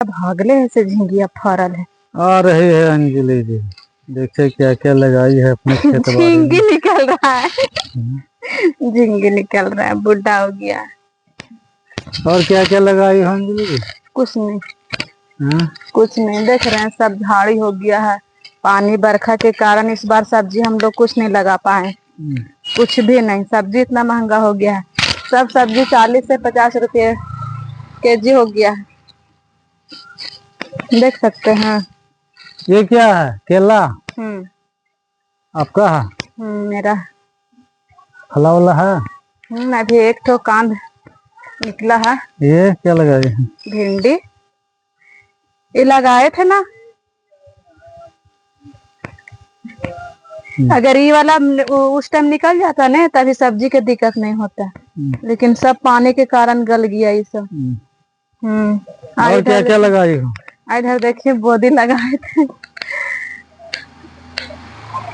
भागले ऐसे झिंगिया फरल है। आ रही है अंजलि जी, देखिए क्या क्या लगाई है अपने खेत बाड़ी झिंगी में। निकल रहा है। झिंगी निकल रहा है, बुढ़ा हो गया। और क्या क्या लगाई हो अंजलि जी? कुछ नहीं। हाँ? कुछ नहीं, देख रहे हैं सब झाड़ी हो गया है। पानी बरखा के कारण इस बार सब्जी हम लोग कुछ नहीं लगा पाए। कुछ भी नहीं, सब्जी इतना महंगा हो गया है। सब सब्जी 40 से 50 रुपये केजी हो गया है, देख सकते हैं। ये क्या है? केला आपका है? मेरा। फला वाला है? अभी एक तो कांद निकला है। ये क्या लगाई है? भिंडी। ये लगाए थे ना। अगर ये वाला उस टाइम निकल जाता ना तभी सब्जी के दिक्कत नहीं होता, लेकिन सब पानी के कारण गल गया ये सब। और क्या क्या लगाई हो? इधर देखिए बोदी लगाए थे।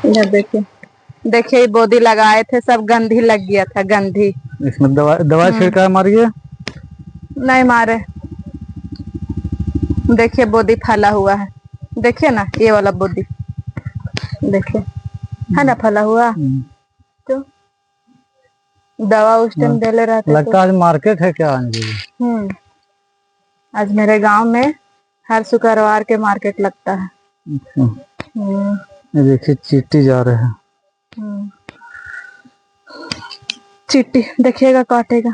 इधर देखिए, देखिए बोदी लगाए थे, सब गंधी लग गया था, गंधी। इसमें दवाई छिड़का मारिए। नहीं मारे। देखिए बोदी फैला हुआ है, देखिए ना ये वाला बोदी, देखिए है ना फैला हुआ। तो दवा उस टाइम देले रहते लगता है आज मार्केट है क्या अंजलि? आज मेरे गांव में हर शुक्रवार के मार्केट लगता है। ये देखिए चींटी जा रहे हैं। चींटी देखिएगा काटेगा।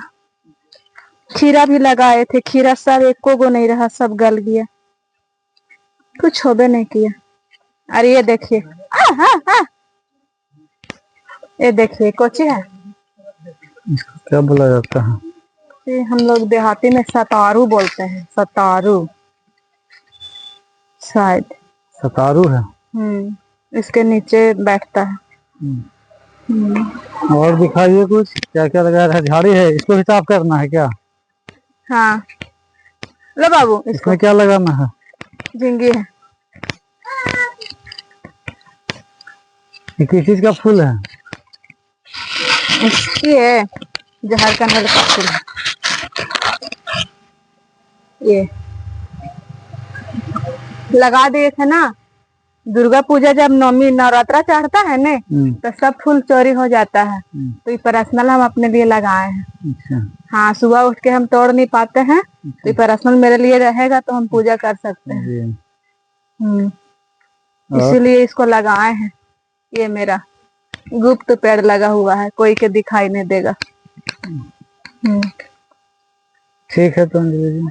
खीरा भी लगाए थे, खीरा सब एको गो नहीं रहा, सब गल गया, कुछ होबे नहीं किया। अरे ये देखिए, ये देखिए कोची है। इसको क्या बोला जाता है? ये हम लोग देहाती में सतारू बोलते हैं, सतारू शायद। सतारू है। इसके नीचे बैठता है। और दिखाइए कुछ क्या क्या लगाया है। झाड़ी है, इसको हिसाब करना है क्या? हाँ लो बाबू, इसमें क्या लगाना है? झिंगी है। ये किस चीज का फूल है? इसकी है जहर का नल का फूल है। ये लगा दिए थे ना, दुर्गा पूजा जब नवमी नवरात्रा चढ़ता है ने तो सब फूल चोरी हो जाता है, तो ये पर्सनल हम अपने लिए लगाए हैं। अच्छा। हाँ, सुबह उठ के हम तोड़ नहीं पाते हैं, तो ये पर्सनल मेरे लिए रहेगा तो हम पूजा कर सकते हैं। इसीलिए इसको लगाए हैं। ये मेरा गुप्त पेड़ लगा हुआ है, कोई के दिखाई नहीं देगा। ठीक है तो अंजलि जी।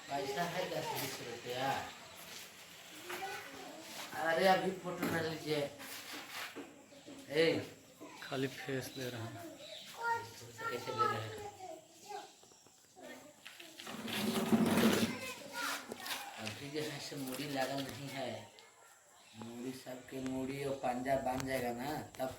पैसा है 10-20 रुपया। अरे अभी फोटो डाल लीजिए। खाली फेस ले रहा है। कैसे ले रहे हैं? अभी जो है से मूड़ी लागल नहीं है, मूड़ी सबके मूड़ी और पंजा बांध जाएगा ना तब